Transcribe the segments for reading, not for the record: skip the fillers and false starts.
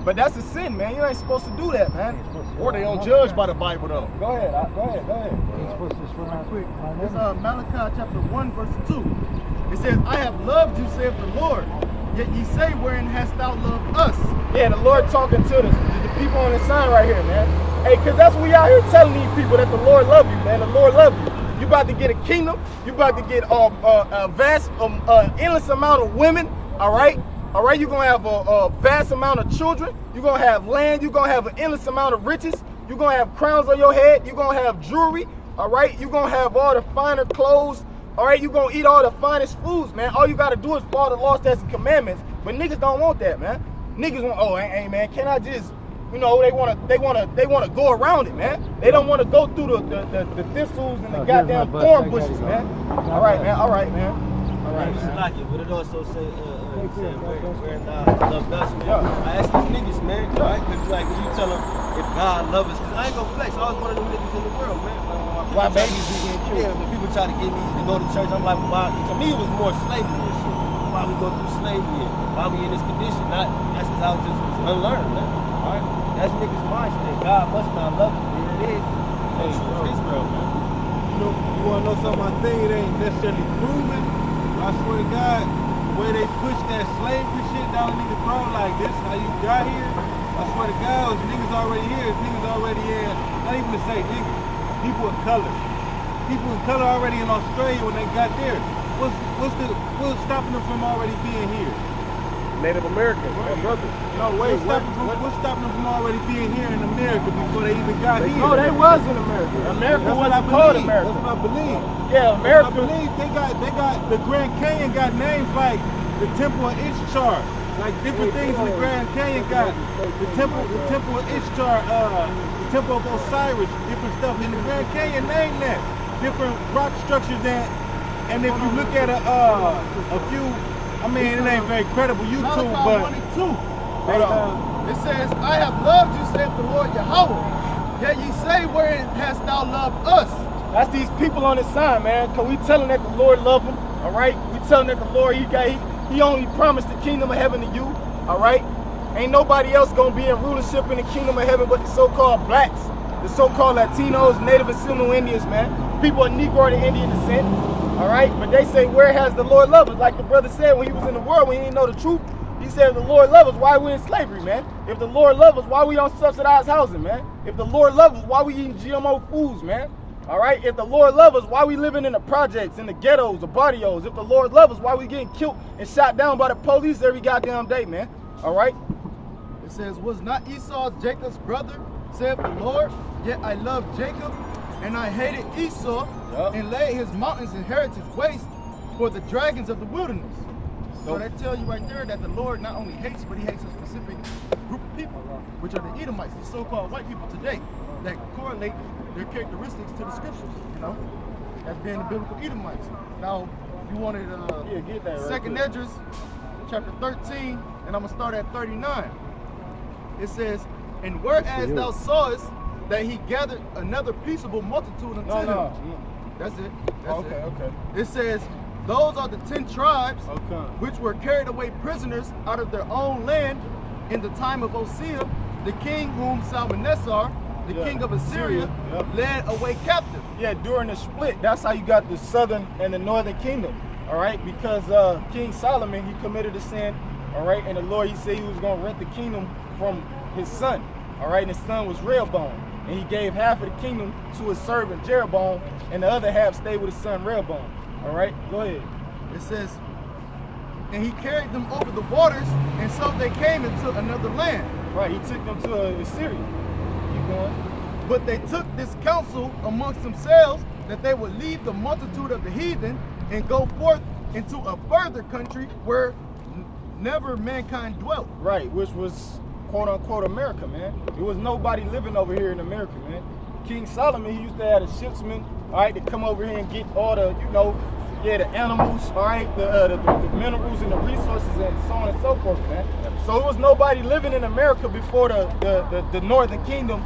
But that's a sin, man. You ain't supposed to do that, man. Or they don't judge by the Bible, though. Go ahead. It's Malachi chapter 1, verse 2. It says, I have loved you, saith the Lord. Yet ye say, wherein hast thou loved us? Yeah, the Lord talking to the people on the sign right here, man. Hey, because that's what we out here telling these people, that the Lord love you, man. The Lord love you. You about to get a kingdom. You about to get a vast, endless amount of women, all right? All right, you're going to have a vast amount of children. You're going to have land. You're going to have an endless amount of riches. You're going to have crowns on your head. You're going to have jewelry, all right? You're going to have all the finer clothes. All right, you're going to eat all the finest foods, man. All you got to do is follow the law, statutes, and commandments. But niggas don't want that, man. Niggas want, oh, hey, man, can I just, you know, they want to go around it, man. They don't want to go through the thistles and the goddamn thorn bushes, man. All right, man. All right, man. All right, man. Like it, but it also say, where God loved us, man. I ask these niggas, man, right? Because like, when you tell them if God loves us, because I ain't gonna flex. I was one of them niggas in the world, man. Why babies be getting killed? Yeah, when people try to get me to go to church, I'm like, why? To me, it was more slavery and shit. Why we go through slavery and why we in this condition? That's because I was just unlearned, man. All right? That's niggas' mindset. God must not love you. There it is. Hey, it's real, man. You want to know something? I think it ain't necessarily proven. I swear to God, the way they push that slavery shit down niggas' throat, like this, how you got here, I swear to God, niggas already here, niggas already in, not even to say niggas, people of color. People of color already in Australia when they got there. What's stopping them from already being here? Native Americans, my brothers. No, wait, what's stopping them from already being here in America before they even got here? No, they was in America. America wasn't called America. That's what I believe. Yeah, America. I believe they got the Grand Canyon got names like the Temple of Ishtar, like different things in the Grand Canyon got the Temple of Ishtar, the Temple of Osiris, different stuff in the Grand Canyon named that. Different rock structures that, and if you look at a few, I mean it ain't very credible YouTube, but it says, I have loved you, saith the Lord Yahweh. Yet ye say, wherein hast thou loved us? That's these people on the sign, man. Cause we telling that the Lord love them, all right? We telling that the Lord, he only promised the kingdom of heaven to you, all right? Ain't nobody else gonna be in rulership in the kingdom of heaven but the so-called blacks, the so-called Latinos, Native and Seminole Indians, man. People of Negro and Indian descent, all right? But they say, where has the Lord loved us? Like the brother said when he was in the world, when he didn't know the truth, he said, if the Lord loves us, why are we in slavery, man? If the Lord loves us, why are we on subsidized housing, man? If the Lord loves us, why are we eating GMO foods, man? All right? If the Lord loves us, why are we living in the projects, in the ghettos, the barrios? If the Lord loves us, why are we getting killed and shot down by the police every goddamn day, man? All right? It says, was not Esau Jacob's brother, saith the Lord? Yet I loved Jacob, and I hated Esau, and laid his mountains and heritage waste for the dragons of the wilderness. So that tell you right there that the Lord not only hates, but he hates a specific group of people, which are the Edomites, the so-called white people today, that correlate their characteristics to the scriptures, you know, as being the biblical Edomites. Now, you wanted get that right 2nd Esdras, chapter 13, and I'm going to start at 39. It says, and whereas thou sawest that he gathered another peaceable multitude unto him. That's it. That's it. Okay. It says, those are the 10 tribes which were carried away prisoners out of their own land in the time of Hosea, the king whom Salmanessar, the king of Assyria, led away captive. Yeah, during the split, that's how you got the southern and the northern kingdom, all right? Because King Solomon, he committed a sin, all right? And the Lord, he said he was going to rent the kingdom from his son, all right? And his son was Rehoboam. And he gave half of the kingdom to his servant Jeroboam, and the other half stayed with his son Rehoboam. All right, go ahead. It says, and he carried them over the waters, and so they came into another land. Right, he took them to Assyria. Keep going. But they took this counsel amongst themselves that they would leave the multitude of the heathen and go forth into a further country where never mankind dwelt. Right, which was quote unquote America, man. There was nobody living over here in America, man. King Solomon, he used to have a shipsman, all right, to come over here and get all the, you know, the animals, all right, the minerals and the resources and so on and so forth, man. So there was nobody living in America before the Northern Kingdom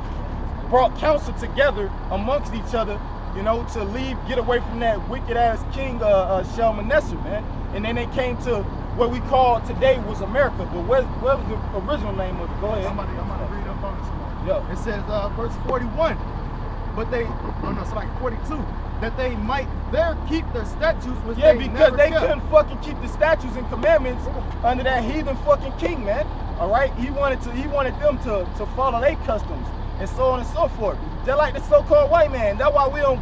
brought counsel together amongst each other, you know, to get away from that wicked ass king Shalmaneser, man. And then they came to what we call today was America. But what was the original name of it? Go ahead. I'm about to read up on this one. Yeah. It says, verse 41, but they, oh no, it's like 42, that they might there keep their statutes which Yeah, they because never they kept. couldn't fucking keep the statutes and commandments under that heathen fucking king, man. All right, he wanted them to follow their customs and so on and so forth. Just like the so-called white man. That's why we don't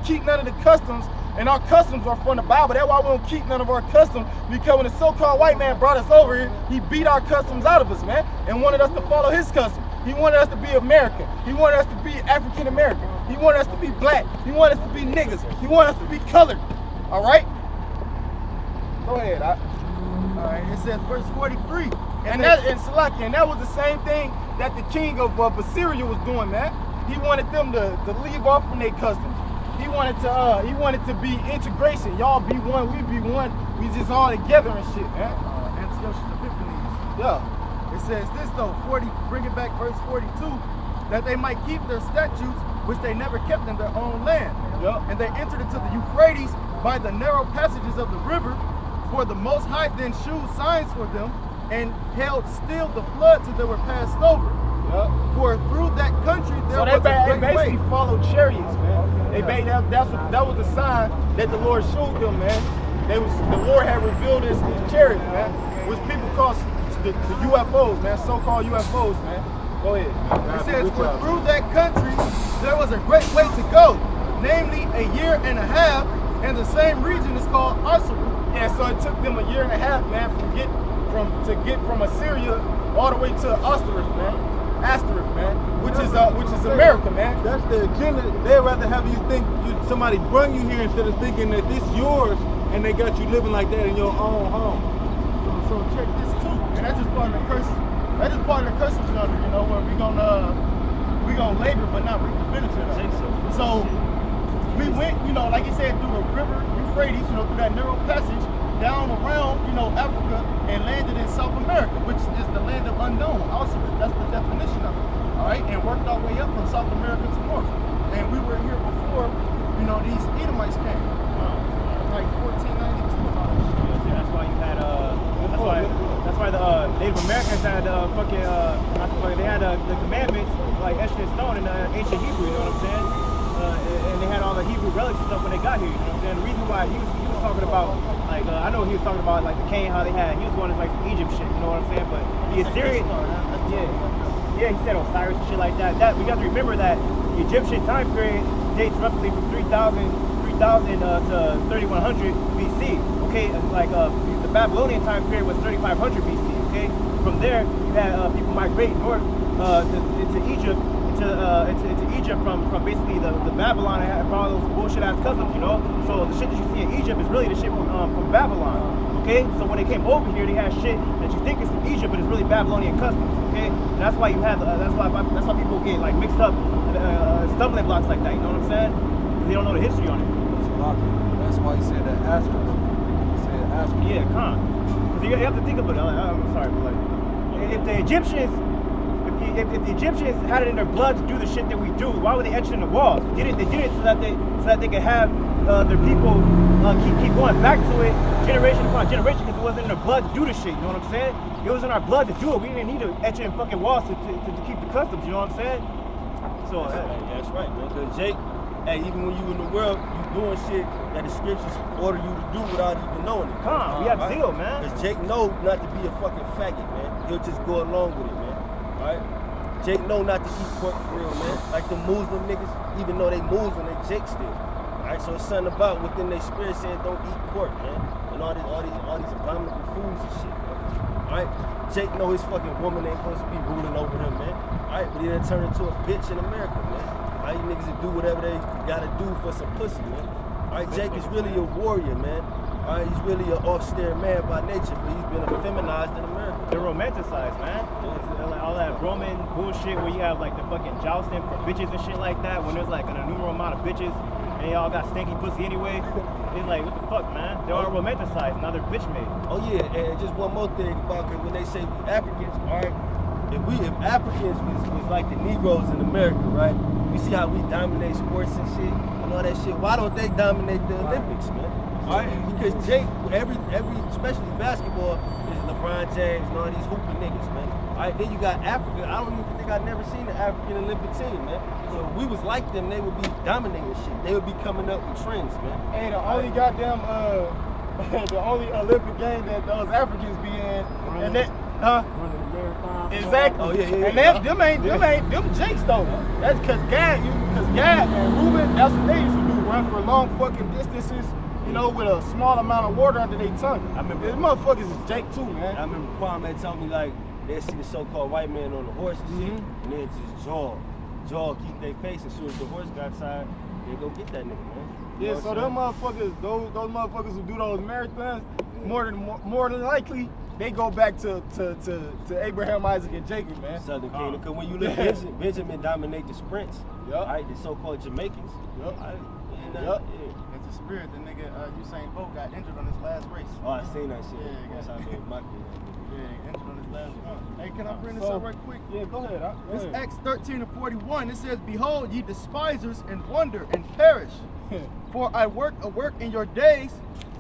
keep none of the customs, and our customs are from the Bible. That's why we don't keep none of our customs, because when the so-called white man brought us over here, he beat our customs out of us, man, and wanted us to follow his customs. He wanted us to be American. He wanted us to be African American. He wanted us to be black. He wanted us to be niggas. He wanted us to be colored. All right? Go ahead. All right, it says verse 43. And that was the same thing that the king of Assyria was doing, man. He wanted them to leave off from their customs. He wanted to be integration. Y'all be one, we be one. We just all together and shit, man. Antiochus Epiphanes. Yeah. It says this though, bring it back verse 42, that they might keep their statutes which they never kept in their own land. Yep. And they entered into the Euphrates by the narrow passages of the river, for the Most High then shewed signs for them, and held still the flood till they were passed over. Yep. For through that country there was a they great basically way. followed chariots, man. That was the sign that the Lord showed them, man. The Lord had revealed his chariot, man, which people call the UFOs, man, so-called UFOs, man. Go ahead. It says, for through that country there was a great way to go, namely 1.5 years, and the same region is called Asuru. Yeah, so it took them 1.5 years, man, to get from Assyria all the way to Asterisk, man, which is America, man. That's the agenda. They'd rather have you think somebody bring you here instead of thinking that this yours and they got you living like that in your own home. So check this too, and that's just part of the curses. That's just part of the curses, you know, where we gonna labor but not reap the benefit of it. So we went, you know, like you said, through the river Euphrates, you know, through that narrow passage, down around, you know, Africa, and landed in South America, which is the land of unknown. Also, that's the definition of it. All right, and worked our way up from South America to North. And we were here before, you know, these Edomites came, like 1492. That's why you had that's why the Native Americans had they had the commandments like etched in stone in ancient Hebrew. You know what I'm saying? And they had all the Hebrew relics and stuff when they got here. You know what I'm saying? The reason why he was talking about, like, I know he was talking about like the Cain, how they had, he was going to like Egypt shit. You know what I'm saying? But the Assyrian, yeah, he said Osiris and shit like that. That we got to remember that the Egyptian time period dates roughly from 3000 to 3100 BC. Okay, like the Babylonian time period was 3500 BC. Okay, from there you had people migrate north into Egypt, into Egypt from basically the Babylon and all those bullshit ass customs. You know, so the shit that you see in Egypt is really the shit from Babylon. Okay, so when they came over here, they had shit that you think is from Egypt, but it's really Babylonian customs. Okay, and that's why you have that's why people get like mixed up stumbling blocks like that. You know what I'm saying? They don't know the history on it. That's why you said that asterisk. You said asterisk. Yeah, because you have to think about it. I'm sorry, but like, if the Egyptians had it in their blood to do the shit that we do, why would they etch it in the walls? They did it so that they could have their people keep going back to it generation upon generation, because it wasn't in their blood to do the shit. You know what I'm saying? It was in our blood to do it. We didn't need to etch it in fucking walls to keep the customs. You know what I'm saying? So that's right, man. Because Jake, hey, even when you in the world, you doing shit that the scriptures order you to do without even knowing it. Come on, we have zeal, man. Because Jake know not to be a fucking faggot, man. He'll just go along with it, man. Alright? Jake know not to eat pork for real, man. Like the Muslim niggas, even though they Muslim, they Jake still. Alright, so it's something about within their spirit saying don't eat pork, man. And all these abominable foods and shit, man. Alright? Jake know his fucking woman ain't supposed to be ruling over him, man. Alright, but he done turned into a bitch in America, man. All you niggas will do whatever they gotta do for some pussy, man. Alright, Jake is really a warrior, man. Alright, he's really an austere man by nature, but he's been feminized in America. They're romanticized, man. All that Roman bullshit where you have like the fucking jousting for bitches and shit like that, when there's like an innumerable amount of bitches and they all got stinky pussy anyway. It's like, what the fuck, man? They're all romanticized, now they're bitch made. Oh yeah, and just one more thing about it, when they say we Africans, alright, if Africans was like the Negroes in America, right? You see how we dominate sports and shit and all that shit. Why don't they dominate the Olympics, man? All right, because Jake, every especially basketball, is LeBron James and all these hooping niggas, man. All right, then you got Africa. I don't even think I've never seen the African Olympic team, man. So if we was like them, they would be dominating shit. They would be coming up with trends, man. Hey, the only goddamn the only Olympic game that those Africans be in, and that, exactly. Oh yeah. And them Jakes though. That's because Gad and Ruben, that's what they used to do, run for long fucking distances, you know, with a small amount of water under their tongue. I remember these motherfuckers is Jake too, man. I remember Kwame telling me like they see the so-called white man on the horse and shit, and then just jaw keep their pace. As soon as the horse got tired, they go get that nigga, man. Yeah, so them motherfuckers, those motherfuckers who do those marathons, more than likely, they go back to Abraham, Isaac, and Jacob, man. Southern Kingdom, because when you look Benjamin dominate the sprints, right? The so-called Jamaicans. It's a spirit. The nigga Usain Bolt got injured on his last race. Oh, I seen that shit. Injured on his last run. Hey, can I bring this up right quick? Yeah, go ahead. This Acts 13:41. It says, "Behold, ye despisers, and wonder and perish. For I work a work in your days,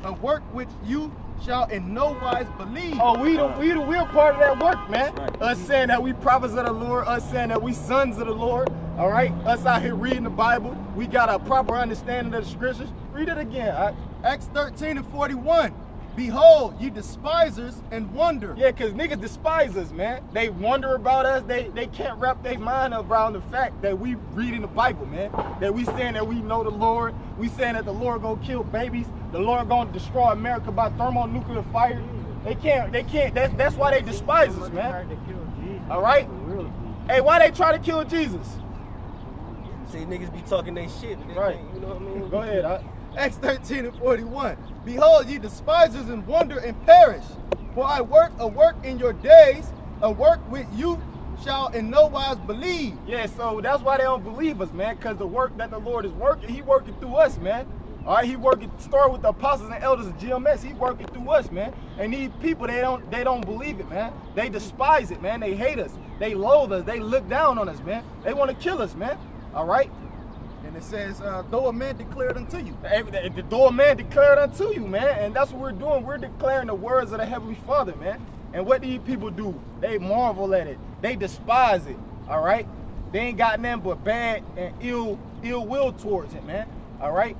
a work which you shall in no wise believe." Oh, we're part of that work, man. Right. Us saying that we prophets of the Lord, us saying that we sons of the Lord. All right, us out here reading the Bible. We got a proper understanding of the scriptures. Read it again. All right? Acts 13:41. "Behold, ye despisers, and wonder." Yeah, because niggas despise us, man. They wonder about us. They can't wrap their mind around the fact that we reading the Bible, man. That we saying that we know the Lord. We saying that the Lord gonna kill babies. The Lord gonna destroy America by thermonuclear fire. They can't. That's why they despise us, man. All right? Hey, why they try to kill Jesus? See, niggas be talking they shit. Right. You know what I mean? Go ahead. Acts 13:41. "Behold, ye despisers, and wonder and perish. For I work a work in your days, a work which you shall in no wise believe." Yeah, so that's why they don't believe us, man, because the work that the Lord is working, he working through us, man. All right, he working, start with the apostles and elders of GMS, he working through us, man. And these people, they don't believe it, man. They despise it, man. They hate us. They loathe us. They look down on us, man. They want to kill us, man. All right? And it says, "Though a man declared unto you." Though a man declared unto you, man. And that's what we're doing. We're declaring the words of the Heavenly Father, man. And what do these people do? They marvel at it. They despise it, all right? They ain't got nothing but bad and ill will towards it, man, all right?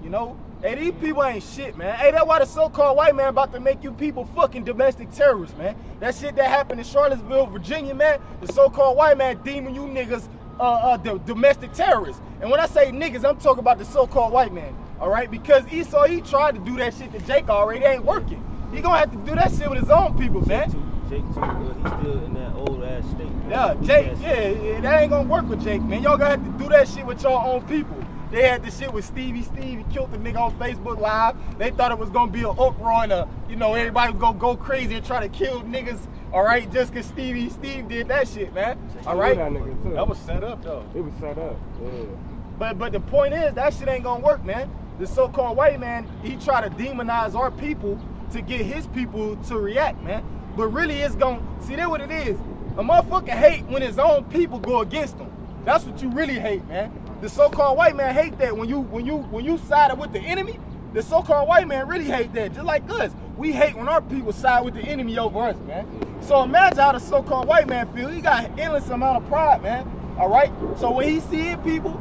You know? Hey, these people ain't shit, man. Hey, that's why the so-called white man about to make you people fucking domestic terrorists, man. That shit that happened in Charlottesville, Virginia, man, the so-called white man deeming you niggas the domestic terrorists. And when I say niggas, I'm talking about the so-called white man, all right? Because Esau, he tried to do that shit to Jake already. It ain't working. He gonna have to do that shit with his own people, man. Jake too, he's still in that old ass state. Man. Yeah, Jake, yeah, that ain't gonna work with Jake, man. Y'all gonna have to do that shit with your own people. They had this shit with Stevie. He killed the nigga on Facebook Live. They thought it was gonna be an uproar and everybody was gonna go crazy and try to kill niggas. All right, just cause Steve did that shit, man. All right, That was set up though. It was set up. Yeah. But the point is that shit ain't gonna work, man. The so-called white man, he try to demonize our people to get his people to react, man. But really, it's gonna see that what it is. A motherfucker hate when his own people go against him. That's what you really hate, man. The so-called white man hate that when you sided with the enemy. The so-called white man really hate that, just like us. We hate when our people side with the enemy over us, man. So imagine how the so-called white man feel. He got an endless amount of pride, man. All right. So when he see people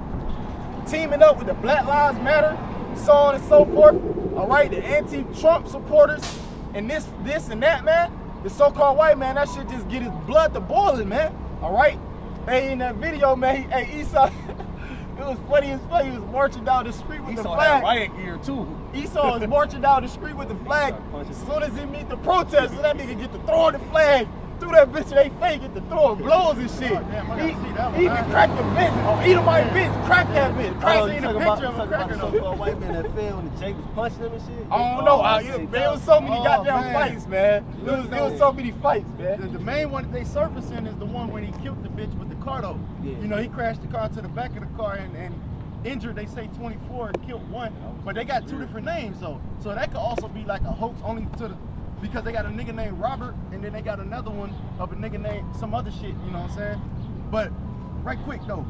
teaming up with the Black Lives Matter, so on and so forth, all right, the anti-Trump supporters, and this and that, man, the so-called white man, that shit just get his blood to boiling, man. All right. Hey, in that video, man, Esau. It was funny as fuck. He was marching down the street with the flag. Riot gear too. Esau was marching down the street with the flag. As soon as he meet the protesters, that nigga get to throwing the flag through that bitch in their face, get to throwing blows and shit. He even cracked the bitch. Oh, Edomite bitch, crack that bitch. Oh, you talking about the so-called white man that fell when Jake was punching him and shit? I don't know. There was so many goddamn fights, man. There was so many fights, man. The main one that they surfacing is the one when he killed the bitch with the car though. Yeah. You know, he crashed the car to the back of the car and injured, they say 24 and killed one. But they got two different names though. So that could also be like a hoax only to the, because they got a nigga named Robert and then they got another one of a nigga named some other shit, you know what I'm saying? But right quick though,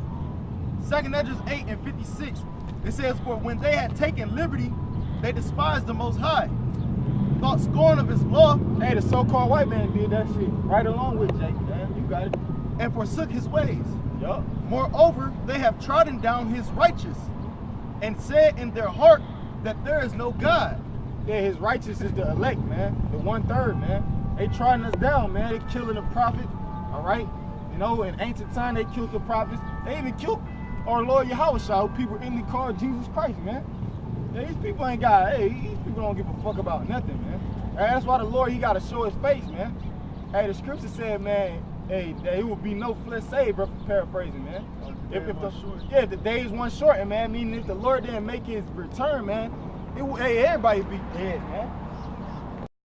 2 Esdras 8 and 56, it says, "For when they had taken liberty, they despised the Most High, thought scorn of his law, Hey, the so-called white man did that shit right along with Jake, man. You got it. and forsook his ways. Yup. Moreover, they have trodden down his righteous, and said in their heart that there is no God. Yeah, his righteous is the elect, man. The 1/3, man. They trodden us down, man. They killing the prophet, all right? You know, in ancient time, they killed the prophets. They even killed our Lord Yahushua, who people in the called Jesus Christ, man. Yeah, these people ain't got, hey, these people don't give a fuck about nothing, man. Hey, that's why the Lord, he got to show his face, man. Hey, the scripture said, man, hey, there will be no flesh saved, bro, paraphrasing, man. If the days one shortened, man, meaning if the Lord didn't make his return, man, hey, everybody be dead, man.